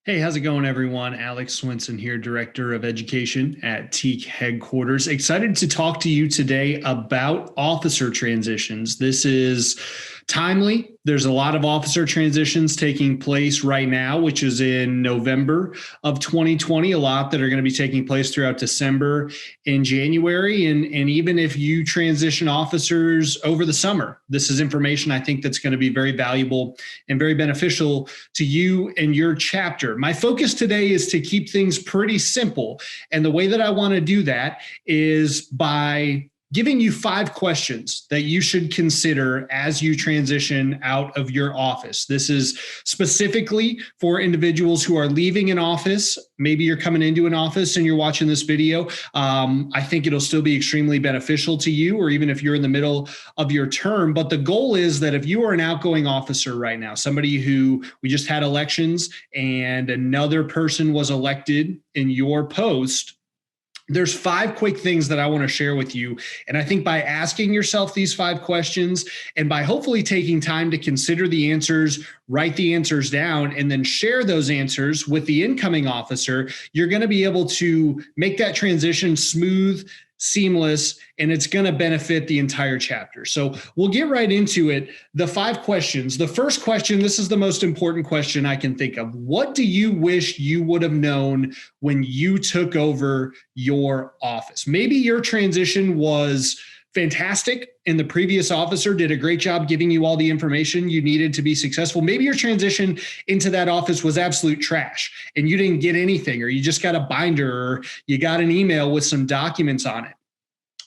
Hey, how's it going, everyone? Alex Swinson here, Director of Education at Teak Headquarters. Excited to talk to you today about officer transitions. This is timely. There's a lot of officer transitions taking place right now, which is in November of 2020, a lot that are going to be taking place throughout December and January. And even if you transition officers over the summer, this is information I think that's going to be very valuable and very beneficial to you and your chapter. My focus today is to keep things pretty simple. And the way that I want to do that is by giving you 5 questions that you should consider as you transition out of your office. This is specifically for individuals who are leaving an office. Maybe you're coming into an office and you're watching this video. I think it'll still be extremely beneficial to you, or even if you're in the middle of your term. But the goal is that if you are an outgoing officer right now, somebody who we just had elections and another person was elected in your post, there's 5 quick things that I want to share with you. And I think by asking yourself these 5 questions and by hopefully taking time to consider the answers, write the answers down, and then share those answers with the incoming officer, you're going to be able to make that transition smooth, seamless, and it's going to benefit the entire chapter. So we'll get right into it. The 5 questions. The first question, this is the most important question I can think of. What do you wish you would have known when you took over your office? Maybe your transition was fantastic and the previous officer did a great job giving you all the information you needed to be successful. Maybe your transition into that office was absolute trash and you didn't get anything, or you just got a binder, or you got an email with some documents on it.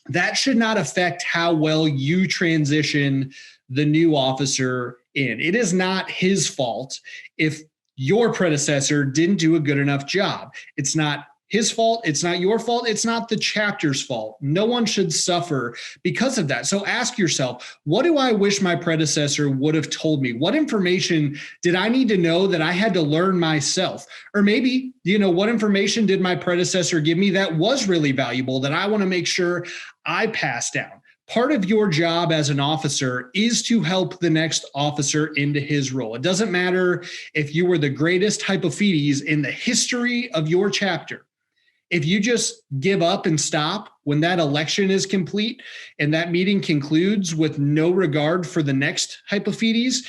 That should not affect how well you transition the new officer in. It is not his fault if your predecessor didn't do a good enough job. It's not his fault. It's not your fault. It's not the chapter's fault. No one should suffer because of that. So ask yourself, what do I wish my predecessor would have told me? What information did I need to know that I had to learn myself? Or maybe, what information did my predecessor give me that was really valuable that I want to make sure I pass down? Part of your job as an officer is to help the next officer into his role. It doesn't matter if you were the greatest hypophetes in the history of your chapter. If you just give up and stop when that election is complete and that meeting concludes with no regard for the next hypophetes,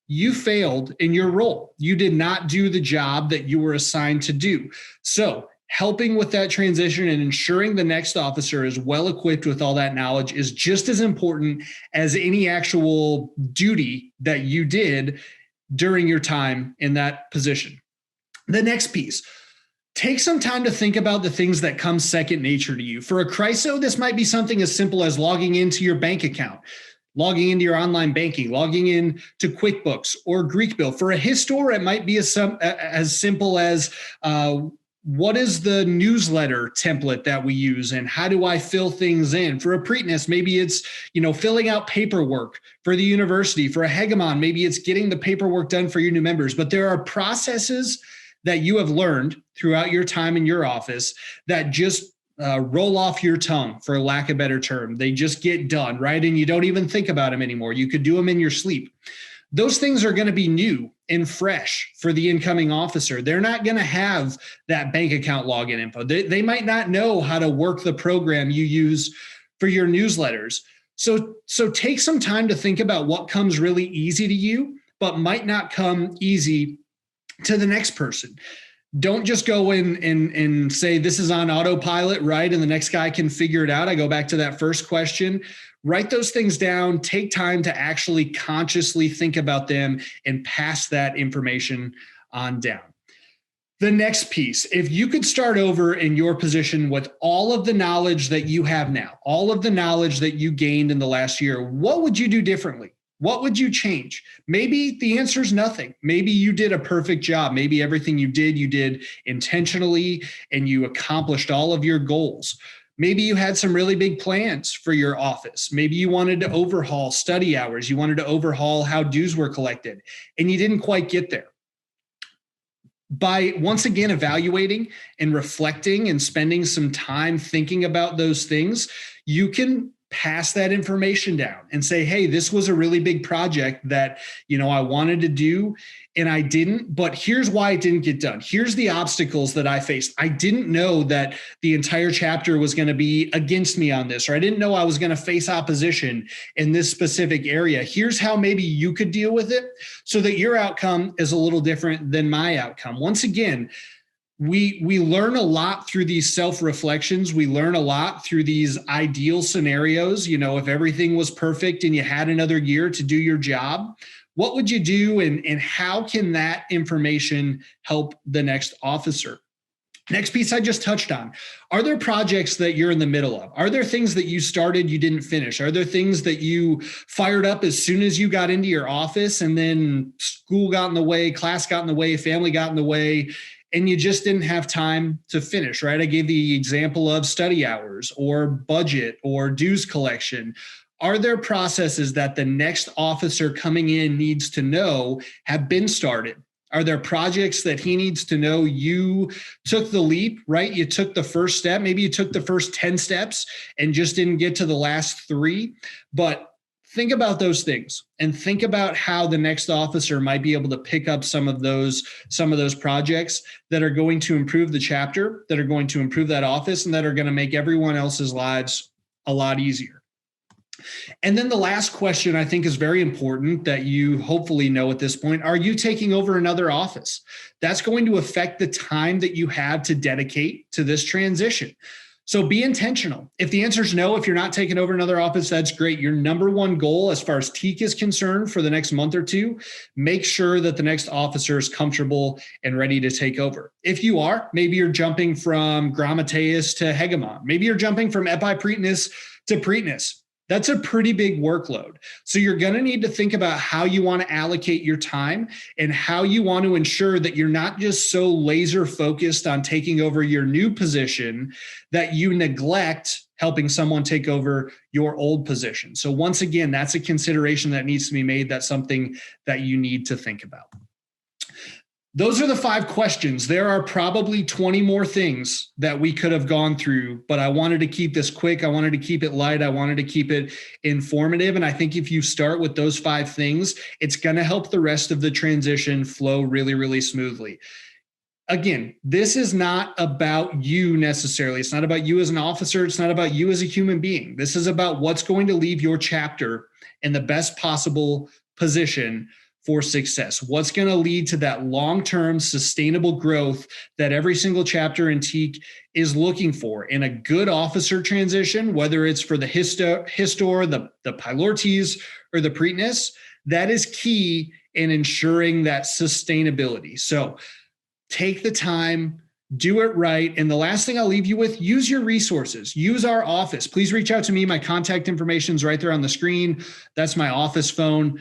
you failed in your role. You did not do the job that you were assigned to do. So helping with that transition and ensuring the next officer is well equipped with all that knowledge is just as important as any actual duty that you did during your time in that position. The next piece. Take some time to think about the things that come second nature to you. For a CRISO, this might be something as simple as logging into your bank account, logging into your online banking, logging in to QuickBooks or Greekbill. For a Histor, it might be as simple as what is the newsletter template that we use and how do I fill things in? For a Preakness, maybe it's filling out paperwork for the university. For a Hegemon, maybe it's getting the paperwork done for your new members. But there are processes that you have learned throughout your time in your office that just roll off your tongue, for lack of a better term. They just get done, right? And you don't even think about them anymore. You could do them in your sleep. Those things are going to be new and fresh for the incoming officer. They're not going to have that bank account login info. They might not know how to work the program you use for your newsletters. So take some time to think about what comes really easy to you, but might not come easy to the next person. Don't just go in and say this is on autopilot, right? And the next guy can figure it out. I go back to that first question. Write those things down. Take time to actually consciously think about them and pass that information on down. The next piece, if you could start over in your position with all of the knowledge that you have now, all of the knowledge that you gained in the last year, what would you do differently? What would you change? Maybe the answer is nothing. Maybe you did a perfect job. Maybe everything you did intentionally and you accomplished all of your goals. Maybe you had some really big plans for your office. Maybe you wanted to overhaul study hours. You wanted to overhaul how dues were collected and you didn't quite get there. By once again evaluating and reflecting and spending some time thinking about those things, you can pass that information down and say, hey, this was a really big project that, I wanted to do and I didn't, but here's why it didn't get done. Here's the obstacles that I faced. I didn't know that the entire chapter was going to be against me on this, or I didn't know I was going to face opposition in this specific area. Here's how maybe you could deal with it so that your outcome is a little different than my outcome. Once again, we learn a lot through these self-reflections. We learn a lot through these ideal scenarios. If everything was perfect and you had another year to do your job, what would you do, and how can that information help the next officer? Next piece I just touched on. Are there projects that you're in the middle of? Are there things that you started, you didn't finish? Are there things that you fired up as soon as you got into your office and then school got in the way, class got in the way, family got in the way, and you just didn't have time to finish, right? I gave the example of study hours or budget or dues collection. Are there processes that the next officer coming in needs to know have been started? Are there projects that he needs to know you took the leap, right? You took the first step. Maybe you took the first 10 steps and just didn't get to the last 3. But think about those things and think about how the next officer might be able to pick up some of those projects that are going to improve the chapter, that are going to improve that office, and that are going to make everyone else's lives a lot easier. And then the last question I think is very important that you hopefully know at this point. Are you taking over another office? That's going to affect the time that you have to dedicate to this transition. So be intentional. If the answer is no, if you're not taking over another office, that's great. Your number one goal as far as TEAC is concerned for the next month or two, make sure that the next officer is comfortable and ready to take over. If you are, maybe you're jumping from grammateus to hegemon. Maybe you're jumping from epipretenus to pretenus. That's a pretty big workload. So you're going to need to think about how you want to allocate your time and how you want to ensure that you're not just so laser focused on taking over your new position that you neglect helping someone take over your old position. So once again, that's a consideration that needs to be made. That's something that you need to think about. Those are the 5 questions. There are probably 20 more things that we could have gone through, but I wanted to keep this quick. I wanted to keep it light. I wanted to keep it informative. And I think if you start with those 5 things, it's going to help the rest of the transition flow really, really smoothly. Again, this is not about you necessarily. It's not about you as an officer. It's not about you as a human being. This is about what's going to leave your chapter in the best possible position for success. What's going to lead to that long-term sustainable growth that every single chapter in TEAC is looking for in a good officer transition, whether it's for the Histor, the Pylortes, or the Pretenus. That is key in ensuring that sustainability. So take the time, do it right. And the last thing I'll leave you with, use your resources, use our office. Please reach out to me. My contact information is right there on the screen. That's my office phone.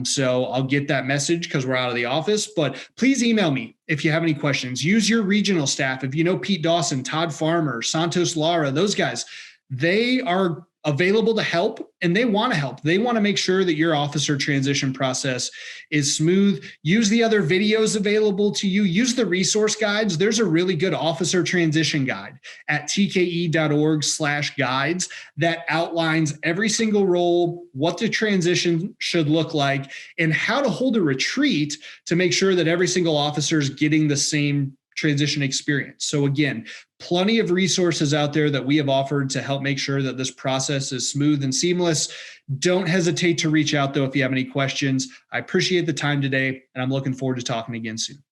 So I'll get that message because we're out of the office, but please email me if you have any questions. Use your regional staff. If you know Pete Dawson, Todd Farmer, Santos Lara, those guys, they are available to help and they want to help. They want to make sure that your officer transition process is smooth. Use the other videos available to you. Use the resource guides. There's a really good officer transition guide at tke.org/guides that outlines every single role, what the transition should look like, and how to hold a retreat to make sure that every single officer is getting the same transition experience. So again, plenty of resources out there that we have offered to help make sure that this process is smooth and seamless. Don't hesitate to reach out though if you have any questions. I appreciate the time today and I'm looking forward to talking again soon.